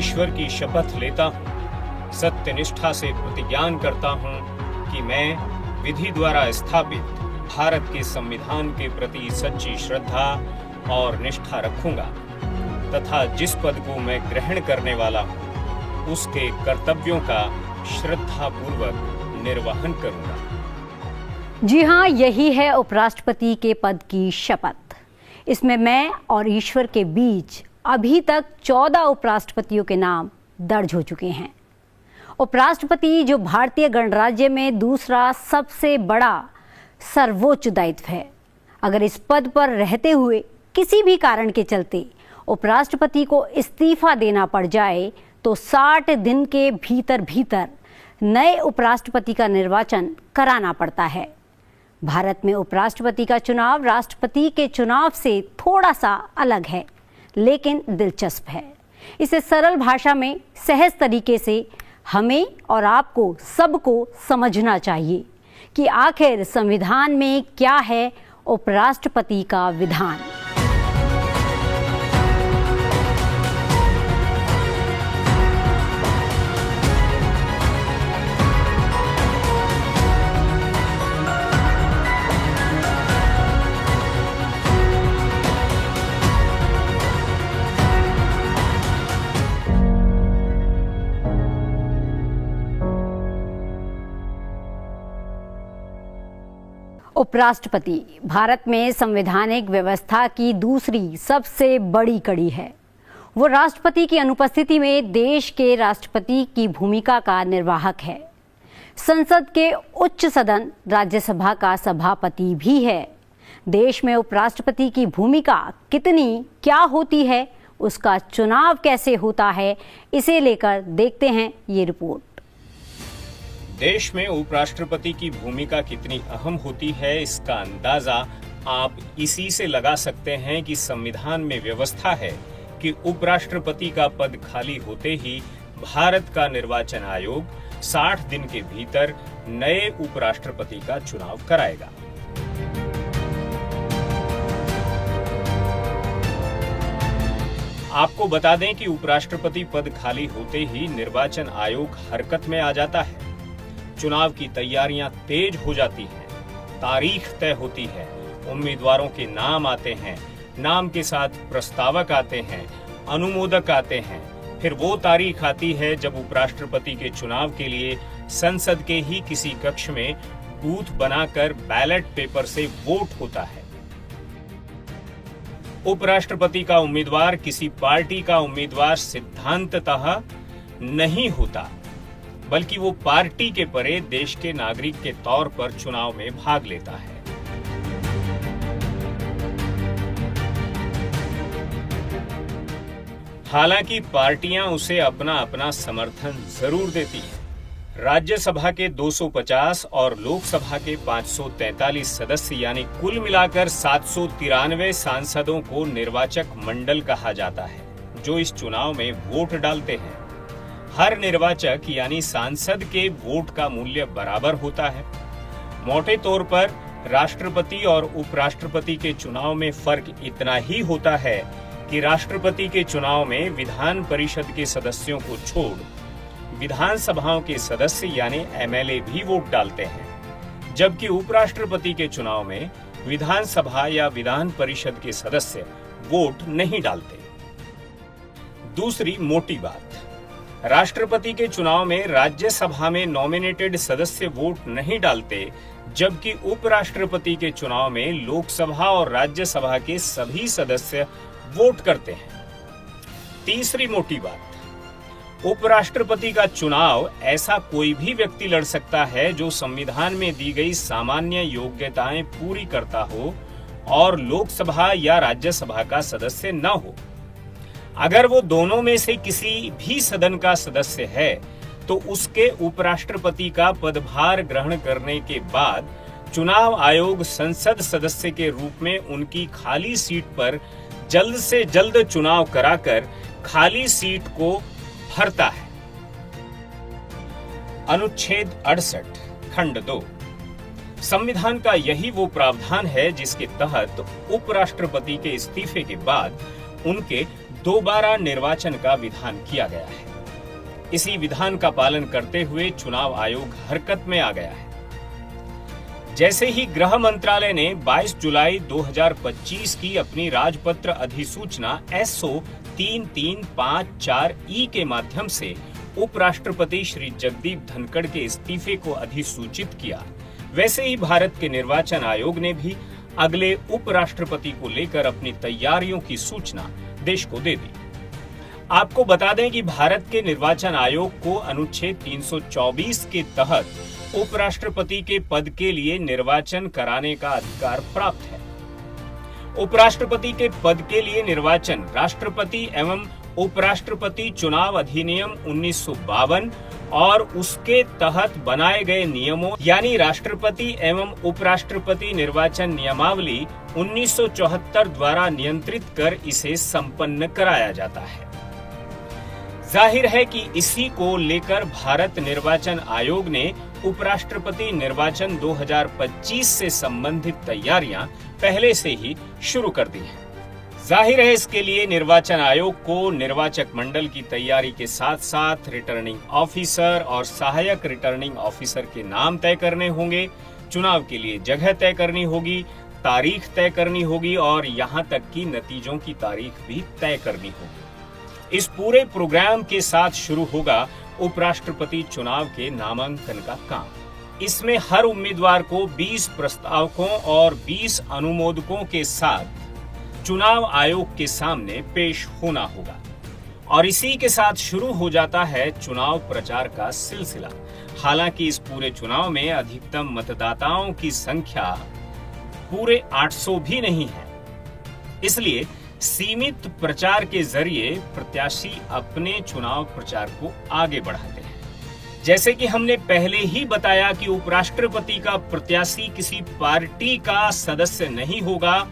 ईश्वर की शपथ लेता हूँ, सत्यनिष्ठा से प्रतिज्ञान करता हूँ कि मैं विधि द्वारा स्थापित भारत के संविधान के प्रति सच्ची श्रद्धा और निष्ठा रखूंगा तथा जिस पद को मैं ग्रहण करने वाला हूँ उसके कर्तव्यों का श्रद्धापूर्वक निर्वहन करूंगा। जी हाँ, यही है उपराष्ट्रपति के पद की शपथ। इसमें मैं और ईश्वर के बीच अभी तक 14 उपराष्ट्रपतियों के नाम दर्ज हो चुके हैं। उपराष्ट्रपति जो भारतीय गणराज्य में दूसरा सबसे बड़ा सर्वोच्च दायित्व है। अगर इस पद पर रहते हुए किसी भी कारण के चलते उपराष्ट्रपति को इस्तीफा देना पड़ जाए तो 60 दिन के भीतर भीतर नए उपराष्ट्रपति का निर्वाचन कराना पड़ता है। भारत में उपराष्ट्रपति का चुनाव राष्ट्रपति के चुनाव से थोड़ा सा अलग है, लेकिन दिलचस्प है। इसे सरल भाषा में सहज तरीके से हमें और आपको सबको समझना चाहिए कि आखिर संविधान में क्या है उपराष्ट्रपति का विधान। उपराष्ट्रपति भारत में संवैधानिक व्यवस्था की दूसरी सबसे बड़ी कड़ी है। वो राष्ट्रपति की अनुपस्थिति में देश के राष्ट्रपति की भूमिका का निर्वाहक है। संसद के उच्च सदन राज्यसभा का सभापति भी है। देश में उपराष्ट्रपति की भूमिका कितनी क्या होती है, उसका चुनाव कैसे होता है, इसे लेकर देखते हैं ये रिपोर्ट। देश में उपराष्ट्रपति की भूमिका कितनी अहम होती है, इसका अंदाजा आप इसी से लगा सकते हैं कि संविधान में व्यवस्था है कि उपराष्ट्रपति का पद खाली होते ही भारत का निर्वाचन आयोग 60 दिन के भीतर नए उपराष्ट्रपति का चुनाव कराएगा। आपको बता दें कि उपराष्ट्रपति पद खाली होते ही निर्वाचन आयोग हरकत में आ जाता है। चुनाव की तैयारियां तेज हो जाती हैं, तारीख तय होती है, उम्मीदवारों के नाम आते हैं, नाम के साथ प्रस्तावक आते हैं, अनुमोदक आते हैं, फिर वो तारीख आती है जब उपराष्ट्रपति के चुनाव के लिए संसद के ही किसी कक्ष में बूथ बनाकर बैलेट पेपर से वोट होता है। उपराष्ट्रपति का उम्मीदवार किसी पार्टी का उम्मीदवार सिद्धांततः नहीं होता, बल्कि वो पार्टी के परे देश के नागरिक के तौर पर चुनाव में भाग लेता है। हालांकि पार्टियां उसे अपना अपना समर्थन जरूर देती हैं। राज्यसभा के 250 और लोकसभा के 543 सदस्य यानी कुल मिलाकर 793 सांसदों को निर्वाचक मंडल कहा जाता है, जो इस चुनाव में वोट डालते हैं। हर निर्वाचक यानी सांसद के वोट का मूल्य बराबर होता है। मोटे तौर पर राष्ट्रपति और उपराष्ट्रपति के चुनाव में फर्क इतना ही होता है कि राष्ट्रपति के चुनाव में विधान परिषद के सदस्यों को छोड़ विधानसभाओं के सदस्य यानी एमएलए भी वोट डालते हैं, जबकि उपराष्ट्रपति के चुनाव में विधानसभा या विधान परिषद के सदस्य वोट नहीं डालते। दूसरी मोटी बात, राष्ट्रपति के चुनाव में राज्यसभा में नॉमिनेटेड सदस्य वोट नहीं डालते, जबकि उपराष्ट्रपति के चुनाव में लोकसभा और राज्यसभा के सभी सदस्य वोट करते हैं। तीसरी मोटी बात, उपराष्ट्रपति का चुनाव ऐसा कोई भी व्यक्ति लड़ सकता है जो संविधान में दी गई सामान्य योग्यताएं पूरी करता हो और लोकसभा या राज्यसभा का सदस्य न हो। अगर वो दोनों में से किसी भी सदन का सदस्य है तो उसके उपराष्ट्रपति का पदभार ग्रहण करने के बाद चुनाव आयोग संसद सदस्य के रूप में उनकी खाली सीट पर जल्द से जल्द चुनाव कराकर खाली सीट को भरता है। अनुच्छेद 68 खंड 2 संविधान का यही वो प्रावधान है जिसके तहत उपराष्ट्रपति के इस्तीफे के बाद उनके दोबारा निर्वाचन का विधान किया गया है। इसी विधान का पालन करते हुए चुनाव आयोग हरकत में आ गया है। जैसे ही गृह मंत्रालय ने 22 जुलाई 2025 की अपनी राजपत्र अधिसूचना SO 3354E के माध्यम से उपराष्ट्रपति श्री जगदीप धनखड़ के इस्तीफे को अधिसूचित किया, वैसे ही भारत के निर्वाचन आयोग ने भी अगले उपराष्ट्रपति को लेकर अपनी तैयारियों की सूचना देश को दे दी। आपको बता दें कि भारत के निर्वाचन आयोग को अनुच्छेद 324 के तहत उपराष्ट्रपति के पद के लिए निर्वाचन कराने का अधिकार प्राप्त है। उपराष्ट्रपति के पद के लिए निर्वाचन राष्ट्रपति एवं उपराष्ट्रपति चुनाव अधिनियम 1952 और उसके तहत बनाए गए नियमों यानी राष्ट्रपति एवं उपराष्ट्रपति निर्वाचन नियमावली 1974 द्वारा नियंत्रित कर इसे संपन्न कराया जाता है। जाहिर है कि इसी को लेकर भारत निर्वाचन आयोग ने उपराष्ट्रपति निर्वाचन 2025 से संबंधित तैयारियां पहले से ही शुरू कर दी हैं। जाहिर है इसके लिए निर्वाचन आयोग को निर्वाचक मंडल की तैयारी के साथ साथ रिटर्निंग ऑफिसर और सहायक रिटर्निंग ऑफिसर के नाम तय करने होंगे, चुनाव के लिए जगह तय करनी होगी, तारीख तय करनी होगी और यहाँ तक कि नतीजों की तारीख भी तय करनी होगी। इस पूरे प्रोग्राम के साथ शुरू होगा उपराष्ट्रपति चुनाव के नामांकन का काम। इसमें हर उम्मीदवार को 20 प्रस्तावकों और 20 अनुमोदकों के साथ चुनाव आयोग के सामने पेश होना होगा और इसी के साथ शुरू हो जाता है चुनाव प्रचार का सिलसिला। हालांकि इस पूरे चुनाव में अधिकतम मतदाताओं की संख्या पूरे 800 भी नहीं है, इसलिए सीमित प्रचार के जरिए प्रत्याशी अपने चुनाव प्रचार को आगे बढ़ाते हैं। जैसे कि हमने पहले ही बताया कि उपराष्ट्रपति का प्रत्याशी किसी पार्टी का सदस्य नहीं होगा।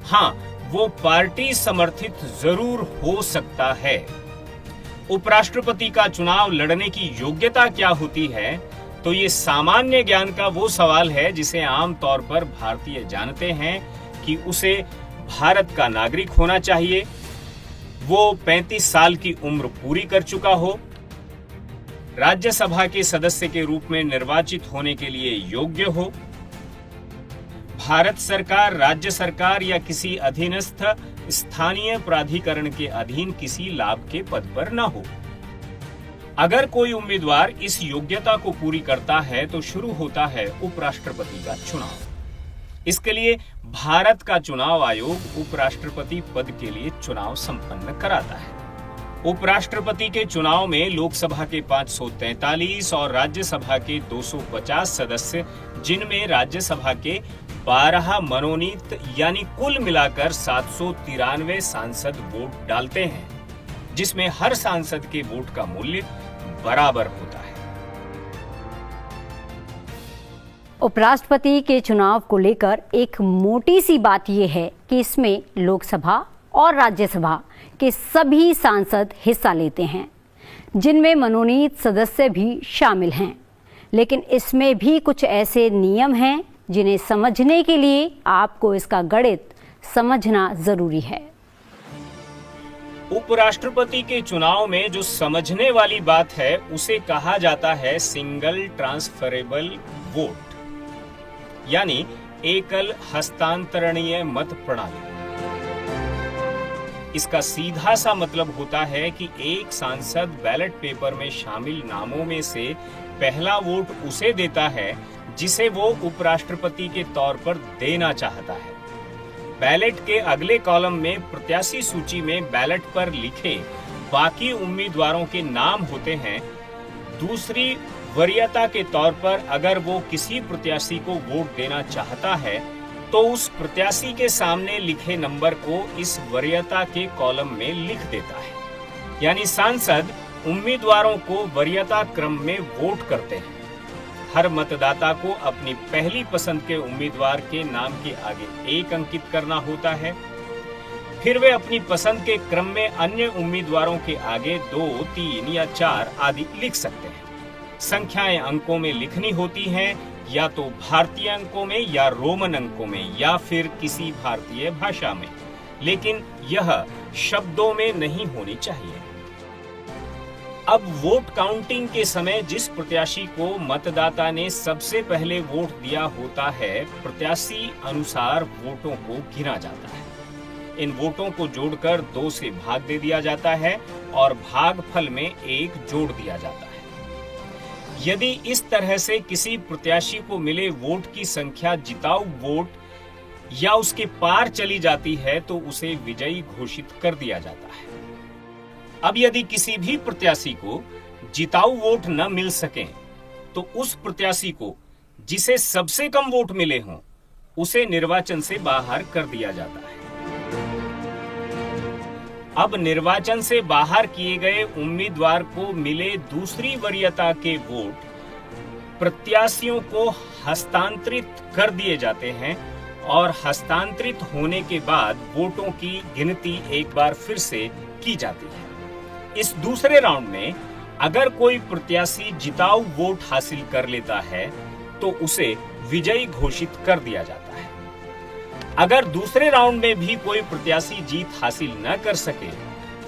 हाँ, वो पार्टी समर्थित जरूर हो सकता है। उपराष्ट्रपति का चुनाव लड़ने की योग्यता क्या होती है, तो ये सामान्य ज्ञान का वो सवाल है जिसे आमतौर पर भारतीय जानते हैं कि उसे भारत का नागरिक होना चाहिए, वो 35 साल की उम्र पूरी कर चुका हो, राज्यसभा के सदस्य के रूप में निर्वाचित होने के लिए योग्य हो, भारत सरकार, राज्य सरकार या किसी अधीनस्थ स्थानीय प्राधिकरण के अधीन किसी लाभ के पद पर न हो। अगर कोई उम्मीदवार इस योग्यता को पूरी करता है तो शुरू होता है उपराष्ट्रपति का चुनाव। इसके लिए भारत का चुनाव आयोग उपराष्ट्रपति पद के लिए चुनाव संपन्न कराता है। उपराष्ट्रपति के चुनाव में लोकसभा के 543 और राज्यसभा के 250 सदस्य, जिनमें राज्यसभा के 12 मनोनीत यानी कुल मिलाकर 793 सांसद वोट डालते हैं, जिसमें हर सांसद के वोट का मूल्य बराबर होता है। उपराष्ट्रपति के चुनाव को लेकर एक मोटी सी बात यह है कि इसमें लोकसभा और राज्यसभा के सभी सांसद हिस्सा लेते हैं, जिनमें मनोनीत सदस्य भी शामिल हैं। लेकिन इसमें भी कुछ ऐसे नियम हैं जिन्हें समझने के लिए आपको इसका गणित समझना जरूरी है। उपराष्ट्रपति के चुनाव में जो समझने वाली बात है उसे कहा जाता है सिंगल ट्रांसफरेबल वोट, यानी एकल हस्तांतरणीय मत प्रणाली। इसका सीधा सा मतलब होता है कि एक सांसद बैलेट पेपर में शामिल नामों में से पहला वोट उसे देता है जिसे वो उपराष्ट्रपति के तौर पर देना चाहता है। बैलेट के अगले कॉलम में प्रत्याशी सूची में बैलेट पर लिखे बाकी उम्मीदवारों के नाम होते हैं। दूसरी वरीयता के तौर पर अगर वो किसी प्रत्याशी को वोट देना चाहता है तो उस प्रत्याशी के सामने लिखे नंबर को इस वरीयता के कॉलम में लिख देता है। यानी सांसद उम्मीदवारों को वरीयता क्रम में वोट करते हैं। हर मतदाता को अपनी पहली पसंद के उम्मीदवार के नाम के आगे 1 अंकित करना होता है। फिर वे अपनी पसंद के क्रम में अन्य उम्मीदवारों के आगे 2, 3 या 4 आदि लिख सकते हैं। संख्याएं अंकों में लिखनी होती हैं, या तो भारतीय अंकों में या रोमन अंकों में या फिर किसी भारतीय भाषा में। लेकिन यह शब्दों में नहीं होनी चाहिए। अब वोट काउंटिंग के समय जिस प्रत्याशी को मतदाता ने सबसे पहले वोट दिया होता है, प्रत्याशी अनुसार वोटों को गिना जाता है। इन वोटों को जोड़कर 2 से भाग दे दिया जाता है और भागफल में 1 जोड़ दिया जाता है। यदि इस तरह से किसी प्रत्याशी को मिले वोट की संख्या जिताऊ वोट या उसके पार चली जाती है तो उसे विजयी घोषित कर दिया जाता है। अब यदि किसी भी प्रत्याशी को जिताऊ वोट न मिल सके तो उस प्रत्याशी को जिसे सबसे कम वोट मिले हों उसे निर्वाचन से बाहर कर दिया जाता है। अब निर्वाचन से बाहर किए गए उम्मीदवार को मिले दूसरी वरीयता के वोट प्रत्याशियों को हस्तांतरित कर दिए जाते हैं और हस्तांतरित होने के बाद वोटों की गिनती एक बार फिर से की जाती है। इस दूसरे राउंड में अगर कोई प्रत्याशी जिताऊ वोट हासिल कर लेता है तो उसे विजयी घोषित कर दिया जाता है। अगर दूसरे राउंड में भी कोई प्रत्याशी जीत हासिल न कर सके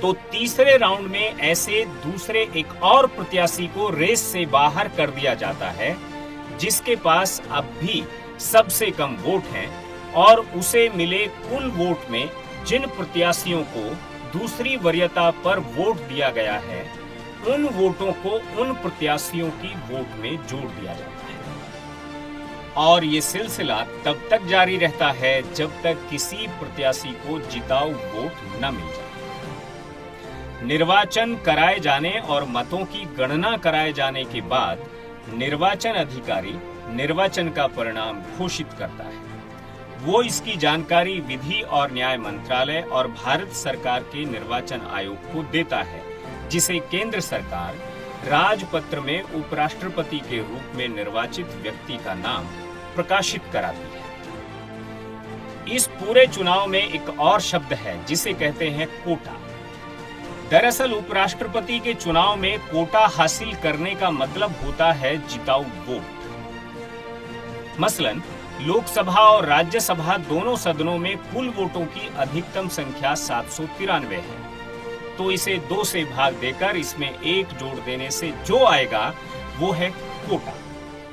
तो तीसरे राउंड में ऐसे दूसरे एक और प्रत्याशी को रेस से बाहर कर दिया जाता है जिसके पास अब भी सबसे कम वोट हैं और उसे मिले कुल वोट में जिन प्रत्याशियों को दूसरी वरीयता पर वोट दिया गया है उन वोटों को उन प्रत्याशियों की वोट में जोड़ दिया जाता है। और ये सिलसिला तब तक जारी रहता है जब तक किसी प्रत्याशी को जिताऊ वोट न मिल जाए। निर्वाचन कराए जाने और मतों की गणना कराए जाने के बाद निर्वाचन अधिकारी निर्वाचन का परिणाम घोषित करता है। वो इसकी जानकारी विधि और न्याय मंत्रालय और भारत सरकार के निर्वाचन आयोग को देता है, जिसे केंद्र सरकार राजपत्र में उपराष्ट्रपति के रूप में निर्वाचित व्यक्ति का नाम प्रकाशित कराती है। इस पूरे चुनाव में एक और शब्द है जिसे कहते हैं कोटा। दरअसल उपराष्ट्रपति के चुनाव में कोटा हासिल करने का मतलब होता है जिताऊ वोट। मसलन लोकसभा और राज्यसभा दोनों सदनों में कुल वोटों की अधिकतम संख्या 793 है, तो इसे 2 से भाग देकर इसमें 1 जोड़ देने से जो आएगा वो है कोटा।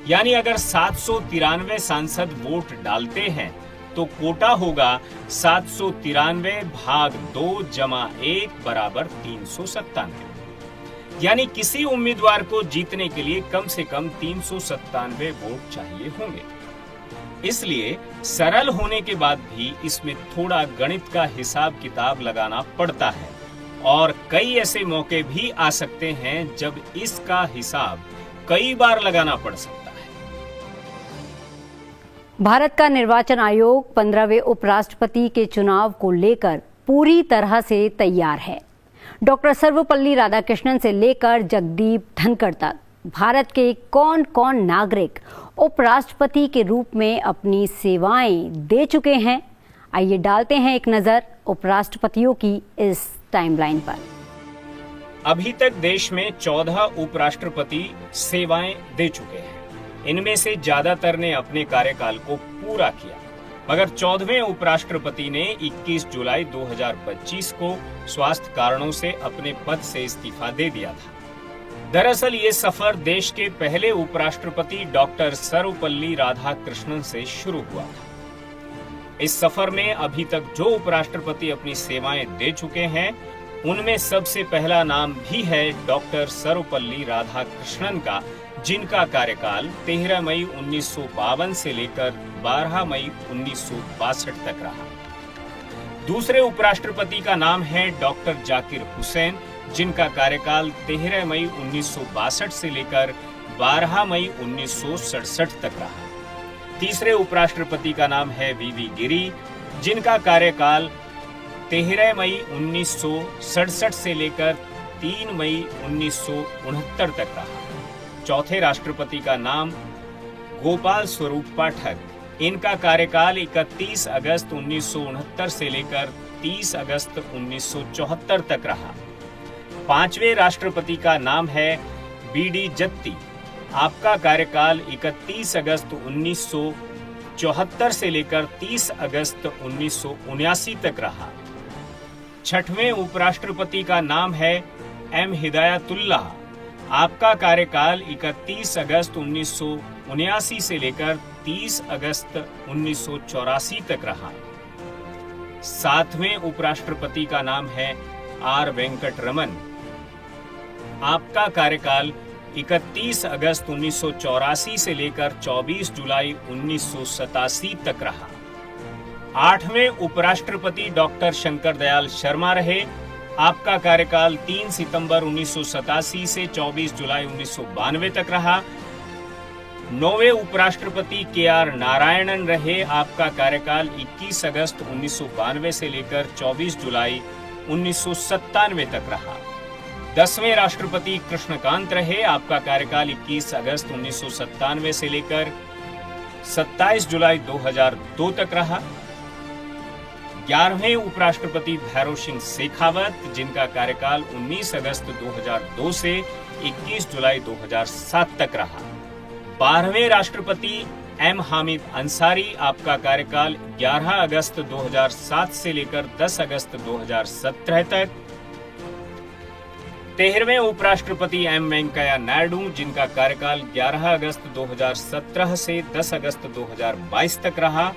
यानी अगर 793 सांसद वोट डालते हैं तो कोटा होगा 793 भाग 2 जमा 1 बराबर 397। यानी किसी उम्मीदवार को जीतने के लिए कम से कम 397 वोट चाहिए होंगे। इसलिए सरल होने के बाद भी इसमें थोड़ा गणित का हिसाब किताब लगाना पड़ता है और कई ऐसे मौके भी आ सकते हैं जब इसका हिसाब कई बार लगाना पड़ सकता है। भारत का निर्वाचन आयोग 15वें उपराष्ट्रपति के चुनाव को लेकर पूरी तरह से तैयार है। डॉक्टर सर्वपल्ली राधाकृष्णन से लेकर जगदीप धनखड़ तक भारत के कौन कौन नागरिक उपराष्ट्रपति के रूप में अपनी सेवाएं दे चुके हैं, आइए डालते हैं एक नजर उपराष्ट्रपतियों की इस टाइमलाइन पर। अभी तक देश में 14 उपराष्ट्रपति सेवाएं दे चुके हैं। इनमें से ज्यादातर ने अपने कार्यकाल को पूरा किया, मगर 14वें उपराष्ट्रपति ने 21 जुलाई 2025 को स्वास्थ्य कारणों से अपने पद से इस्तीफा दे दिया था। दरअसल ये सफर देश के पहले उपराष्ट्रपति डॉक्टर सर्वपल्ली राधाकृष्णन से शुरू हुआ था। इस सफर में अभी तक जो उपराष्ट्रपति अपनी सेवाएं दे चुके हैं उनमें सबसे पहला नाम भी है डॉक्टर सर्वपल्ली राधाकृष्णन का, जिनका कार्यकाल 13 मई 1952 से लेकर 12 मई 1962 तक रहा। दूसरे उपराष्ट्रपति का नाम है डॉक्टर जाकिर हुसैन, जिनका कार्यकाल 13 मई 1962 से लेकर 12 मई 1967 तक रहा। तीसरे उपराष्ट्रपति का नाम है वीवी गिरी, जिनका कार्यकाल 13 मई 1967 से लेकर 3 मई 1969 तक रहा। चौथे राष्ट्रपति का नाम गोपाल स्वरूप पाठक, इनका कार्यकाल 31 अगस्त 1969 से लेकर 30 अगस्त 1974 तक रहा। पांचवें राष्ट्रपति का नाम है बीडी जत्ती, आपका कार्यकाल 31 अगस्त 1974 से लेकर 30 अगस्त 1979 तक रहा। छठवें उपराष्ट्रपति का नाम है एम हिदायतुल्लाह। आपका कार्यकाल 31 अगस्त 1979 से लेकर 30 अगस्त 1984 तक रहा। सातवें उपराष्ट्रपति का नाम है आर वेंकट रमन। आपका कार्यकाल 31 अगस्त 1984 से लेकर 24 जुलाई 1987 तक रहा। आठवें उपराष्ट्रपति डॉक्टर शंकर दयाल शर्मा रहे। आपका कार्यकाल 3 सितंबर 1987 से 24 जुलाई 1992 तक रहा। नौवें उपराष्ट्रपति के आर नारायणन रहे। आपका कार्यकाल 21 अगस्त 1992 से लेकर 24 जुलाई 1997 तक रहा। 10वें राष्ट्रपति कृष्णकांत रहे। आपका कार्यकाल 21 अगस्त 1997 से लेकर 27 जुलाई 2002 तक रहा। 11वें उपराष्ट्रपति भैरव सिंह शेखावत, जिनका कार्यकाल 19 अगस्त 2002 से 21 जुलाई 2007 तक रहा। 12वें राष्ट्रपति एम हामिद अंसारी। आपका कार्यकाल 11 अगस्त 2007 से लेकर 10 अगस्त 2017 तक। 13वें उपराष्ट्रपति एम वेंकैया नायडू, जिनका कार्यकाल 11 अगस्त 2017 से 10 अगस्त 2022 तक रहा।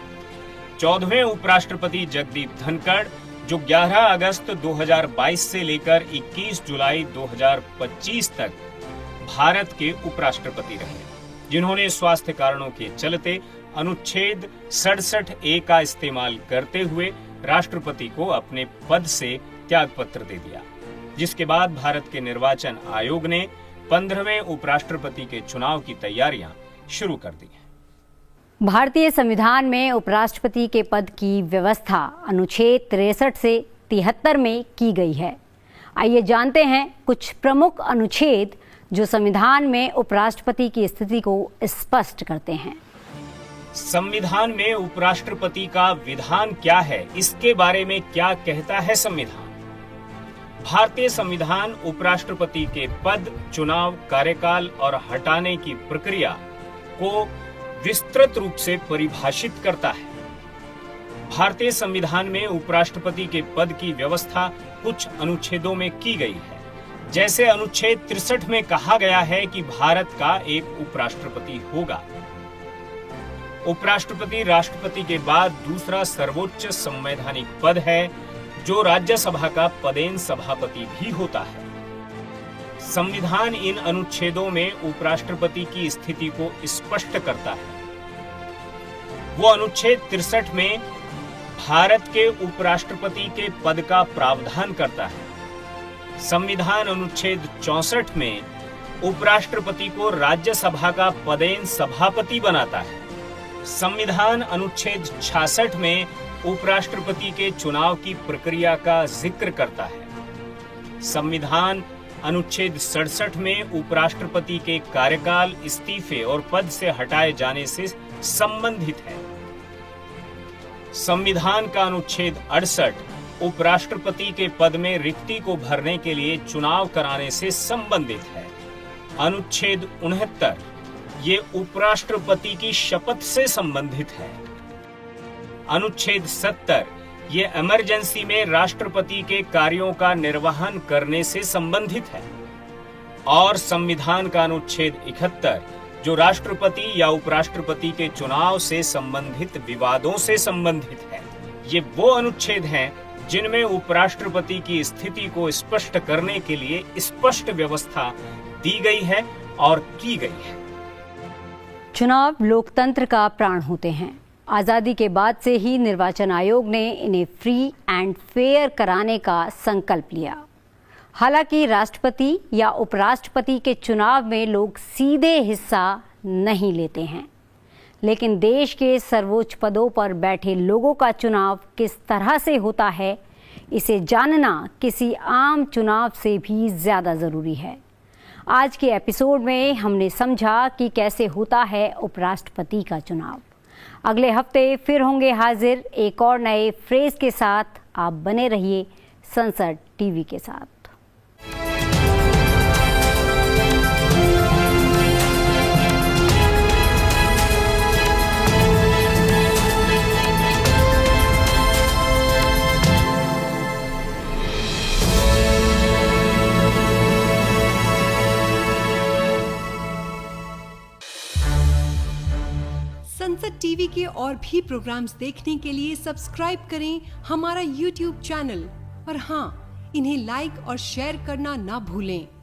14वें उपराष्ट्रपति जगदीप धनखड़, जो 11 अगस्त 2022 से लेकर 21 जुलाई 2025 तक भारत के उपराष्ट्रपति रहे, जिन्होंने स्वास्थ्य कारणों के चलते अनुच्छेद 67A का इस्तेमाल करते हुए राष्ट्रपति को अपने पद से त्यागपत्र दे दिया, जिसके बाद भारत के निर्वाचन आयोग ने 15वें उपराष्ट्रपति के चुनाव की तैयारियां शुरू कर दी। भारतीय संविधान में उपराष्ट्रपति के पद की व्यवस्था अनुच्छेद 63 से 73 में की गई है। आइए जानते हैं कुछ प्रमुख अनुच्छेद जो संविधान में उपराष्ट्रपति की स्थिति को स्पष्ट करते हैं। संविधान में उपराष्ट्रपति का विधान क्या है, इसके बारे में क्या कहता है संविधान? भारतीय संविधान उपराष्ट्रपति के पद, चुनाव, कार्यकाल और हटाने की प्रक्रिया को विस्तृत रूप से परिभाषित करता है। भारतीय संविधान में उपराष्ट्रपति के पद की व्यवस्था कुछ अनुच्छेदों में की गई है। जैसे अनुच्छेद 63 में कहा गया है कि भारत का एक उपराष्ट्रपति होगा। उपराष्ट्रपति राष्ट्रपति के बाद दूसरा सर्वोच्च संवैधानिक पद है, जो राज्यसभा का पदेन सभापति भी होता है। संविधान इन अनुच्छेदों में उपराष्ट्रपति की स्थिति को स्पष्ट करता है। वो अनुच्छेद 63 में भारत के उपराष्ट्रपति के पद का प्रावधान करता है। संविधान अनुच्छेद 64 में उपराष्ट्रपति को राज्यसभा का पदेन सभापति बनाता है। संविधान अनुच्छेद 66 में उपराष्ट्रपति के चुनाव की प्रक्रिया का जिक्र करता है। संविधान अनुच्छेद 67 में उपराष्ट्रपति के कार्यकाल, इस्तीफे और पद से हटाए जाने से संबंधित है। संविधान का अनुच्छेद 68 उपराष्ट्रपति के पद में रिक्ति को भरने के लिए चुनाव कराने से संबंधित है। अनुच्छेद 69 ये उपराष्ट्रपति की शपथ से संबंधित है। अनुच्छेद 70 ये इमरजेंसी में राष्ट्रपति के कार्यों का निर्वहन करने से संबंधित है। और संविधान का अनुच्छेद 71 जो राष्ट्रपति या उपराष्ट्रपति के चुनाव से संबंधित विवादों से संबंधित है। ये वो अनुच्छेद हैं जिनमें उपराष्ट्रपति की स्थिति को स्पष्ट करने के लिए स्पष्ट व्यवस्था दी गई है और की गई है। चुनाव लोकतंत्र का प्राण होते हैं। आज़ादी के बाद से ही निर्वाचन आयोग ने इन्हें फ्री एंड फेयर कराने का संकल्प लिया। हालांकि राष्ट्रपति या उपराष्ट्रपति के चुनाव में लोग सीधे हिस्सा नहीं लेते हैं, लेकिन देश के सर्वोच्च पदों पर बैठे लोगों का चुनाव किस तरह से होता है, इसे जानना किसी आम चुनाव से भी ज़्यादा ज़रूरी है। आज के एपिसोड में हमने समझा कि कैसे होता है उपराष्ट्रपति का चुनाव। अगले हफ्ते फिर होंगे हाजिर एक और नए फ्रेज के साथ। आप बने रहिए संसद टीवी के साथ। तक टीवी के और भी प्रोग्राम्स देखने के लिए सब्सक्राइब करें हमारा YouTube चैनल और हाँ, इन्हें लाइक और शेयर करना ना भूलें।